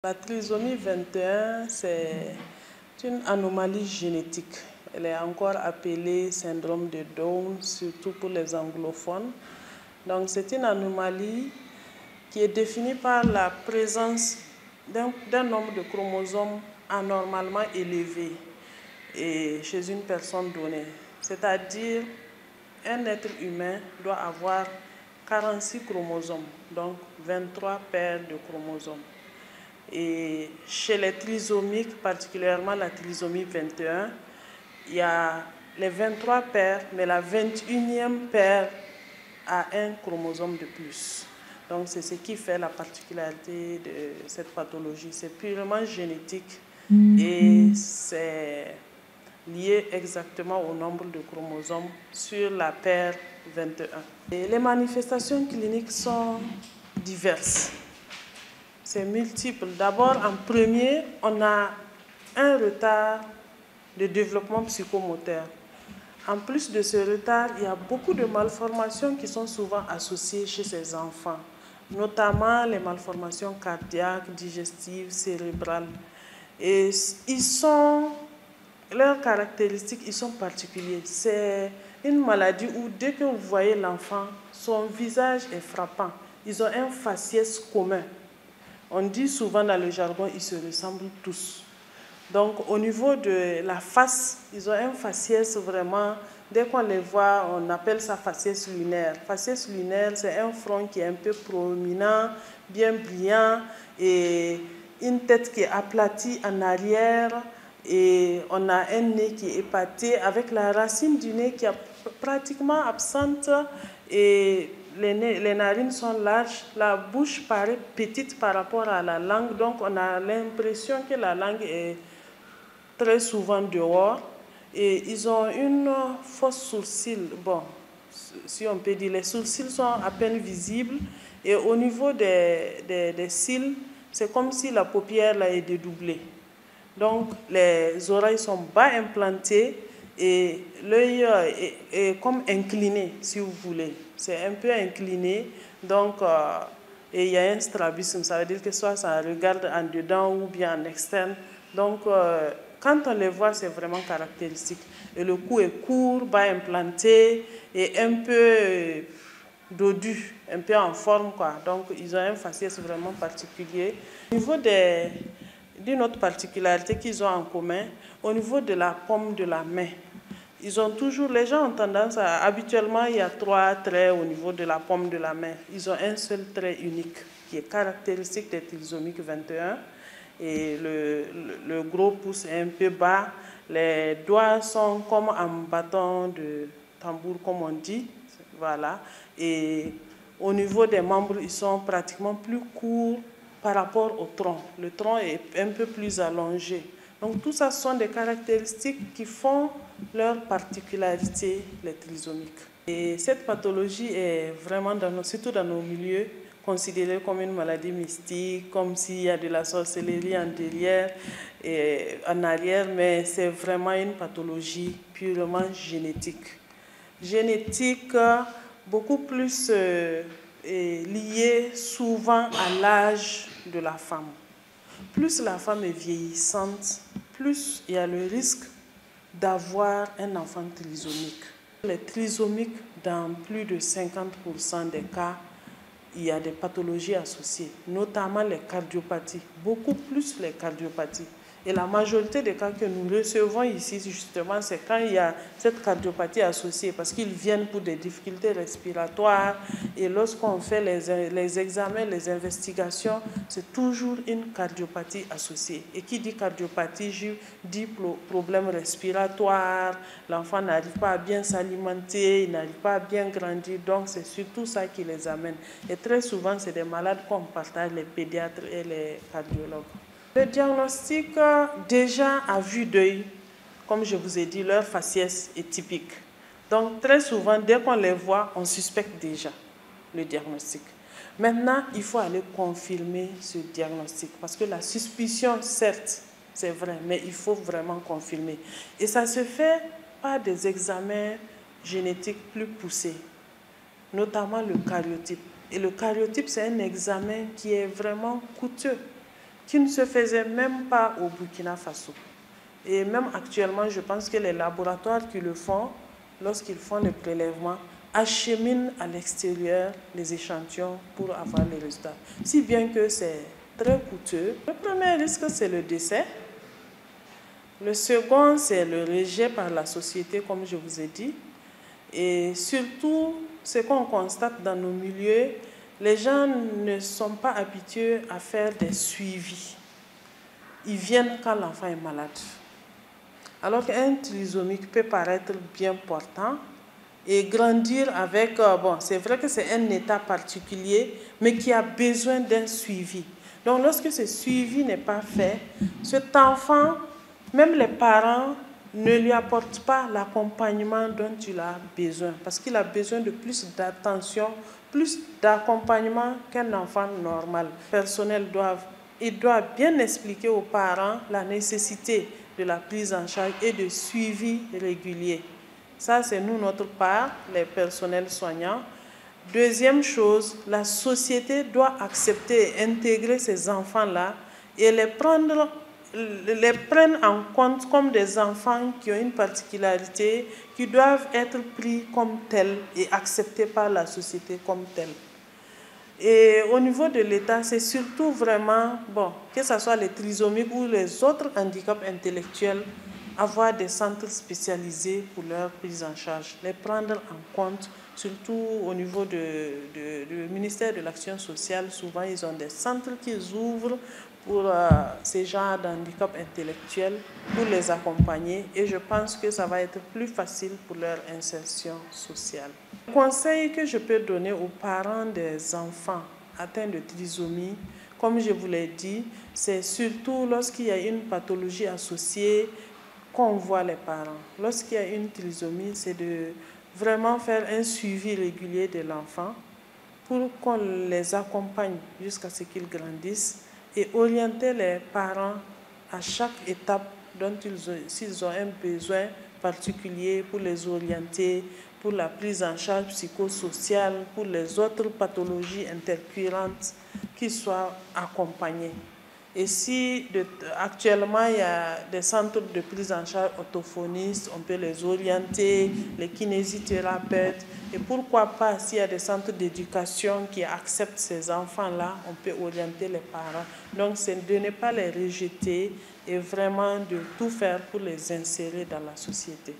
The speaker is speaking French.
La trisomie 21, c'est une anomalie génétique. Elle est encore appelée syndrome de Down, surtout pour les anglophones. Donc, c'est une anomalie qui est définie par la présence d'un nombre de chromosomes anormalement élevé chez une personne donnée. C'est-à-dire, un être humain doit avoir 46 chromosomes, donc 23 paires de chromosomes. Et chez les trisomiques, particulièrement la trisomie 21, il y a les 23 paires, mais la 21e paire a un chromosome de plus. Donc c'est ce qui fait la particularité de cette pathologie. C'est purement génétique et c'est lié exactement au nombre de chromosomes sur la paire 21. Et les manifestations cliniques sont diverses. C'est multiple. D'abord, en premier, on a un retard de développement psychomoteur. En plus de ce retard, il y a beaucoup de malformations qui sont souvent associées chez ces enfants, notamment les malformations cardiaques, digestives, cérébrales. Et leurs caractéristiques, ils sont particuliers. C'est une maladie où dès que vous voyez l'enfant, son visage est frappant. Ils ont un faciès commun. On dit souvent dans le jargon, ils se ressemblent tous. Donc, au niveau de la face, ils ont un faciès vraiment, dès qu'on les voit, on appelle ça faciès lunaire. Faciès lunaire, c'est un front qui est un peu proéminent, bien brillant, et une tête qui est aplatie en arrière, et on a un nez qui est épaté, avec la racine du nez qui est pratiquement absente, et les narines sont larges, la bouche paraît petite par rapport à la langue, donc on a l'impression que la langue est très souvent dehors, et ils ont une fausse sourcil. Bon, si on peut dire, les sourcils sont à peine visibles, et au niveau des cils, c'est comme si la paupière là est dédoublée. Donc les oreilles sont bas implantées et l'œil est comme incliné, si vous voulez. C'est un peu incliné, donc et il y a un strabisme, ça veut dire que soit ça regarde en dedans ou bien en externe. Donc quand on les voit, c'est vraiment caractéristique. Et le cou est court, bas implanté et un peu dodu, un peu en forme, quoi. Donc ils ont un faciès vraiment particulier. Au niveau d'une autre particularité qu'ils ont en commun, au niveau de la paume de la main, les gens ont tendance à, habituellement il y a 3 traits au niveau de la paume de la main. Ils ont un seul trait unique qui est caractéristique des trisomiques 21, et le gros pouce est un peu bas, les doigts sont comme en bâton de tambour, comme on dit, voilà, et au niveau des membres, ils sont pratiquement plus courts par rapport au tronc. Le tronc est un peu plus allongé. Donc tout ça, ce sont des caractéristiques qui font leur particularité, les trisomiques. Et cette pathologie est vraiment, surtout dans nos milieux, considérée comme une maladie mystique, comme s'il y a de la sorcellerie en arrière, mais c'est vraiment une pathologie purement génétique. Génétique, beaucoup plus liée souvent à l'âge de la femme. Plus la femme est vieillissante, plus il y a le risque d'avoir un enfant trisomique. Les trisomiques, dans plus de 50% des cas, il y a des pathologies associées, notamment les cardiopathies, beaucoup plus les cardiopathies. Et la majorité des cas que nous recevons ici, justement, c'est quand il y a cette cardiopathie associée, parce qu'ils viennent pour des difficultés respiratoires. Et lorsqu'on fait les examens, les investigations, c'est toujours une cardiopathie associée. Et qui dit cardiopathie, dit problème respiratoire, l'enfant n'arrive pas à bien s'alimenter, il n'arrive pas à bien grandir. Donc, c'est surtout ça qui les amène. Et très souvent, c'est des malades qu'on partage, les pédiatres et les cardiologues. Le diagnostic, déjà à vue d'œil, comme je vous ai dit, leur faciès est typique. Donc, très souvent, dès qu'on les voit, on suspecte déjà le diagnostic. Maintenant, il faut aller confirmer ce diagnostic, parce que la suspicion, certes, c'est vrai, mais il faut vraiment confirmer. Et ça se fait par des examens génétiques plus poussés, notamment le karyotype. Et le karyotype, c'est un examen qui est vraiment coûteux, qui ne se faisait même pas au Burkina Faso. Et même actuellement, je pense que les laboratoires qui le font, lorsqu'ils font les prélèvements, acheminent à l'extérieur les échantillons pour avoir les résultats. Si bien que c'est très coûteux. Le premier risque, c'est le décès. Le second, c'est le rejet par la société, comme je vous ai dit. Et surtout, ce qu'on constate dans nos milieux, les gens ne sont pas habitués à faire des suivis. Ils viennent quand l'enfant est malade. Alors qu'un trisomique peut paraître bien portant et grandir avec, bon, c'est vrai que c'est un état particulier, mais qui a besoin d'un suivi. Donc lorsque ce suivi n'est pas fait, cet enfant, même les parents, ne lui apportent pas l'accompagnement dont il a besoin, parce qu'il a besoin de plus d'attention, plus d'accompagnement qu'un enfant normal. Le personnel doit bien expliquer aux parents la nécessité de la prise en charge et de suivi régulier. Ça, c'est nous, notre part, les personnels soignants. Deuxième chose, la société doit accepter et intégrer ces enfants-là et les prendre en compte comme des enfants qui ont une particularité, qui doivent être pris comme tels et acceptés par la société comme tels. Et au niveau de l'État, c'est surtout vraiment, bon, que ce soit les trisomiques ou les autres handicaps intellectuels, avoir des centres spécialisés pour leur prise en charge, les prendre en compte, surtout au niveau du ministère de l'Action sociale. Souvent, ils ont des centres qu'ils ouvrent pour ces genres d'handicap intellectuels, pour les accompagner. Et je pense que ça va être plus facile pour leur insertion sociale. Le conseil que je peux donner aux parents des enfants atteints de trisomie, comme je vous l'ai dit, c'est surtout lorsqu'il y a une pathologie associée qu'on voit les parents. Lorsqu'il y a une trisomie, c'est de vraiment faire un suivi régulier de l'enfant pour qu'on les accompagne jusqu'à ce qu'ils grandissent et orienter les parents à chaque étape dont s'ils ont un besoin particulier pour les orienter, pour la prise en charge psychosociale, pour les autres pathologies intercurrentes, qu'ils soient accompagnés. Et si actuellement il y a des centres de prise en charge orthophonistes, on peut les orienter, les kinésithérapeutes. Et pourquoi pas, s'il y a des centres d'éducation qui acceptent ces enfants-là, on peut orienter les parents. Donc c'est de ne pas les rejeter et vraiment de tout faire pour les insérer dans la société.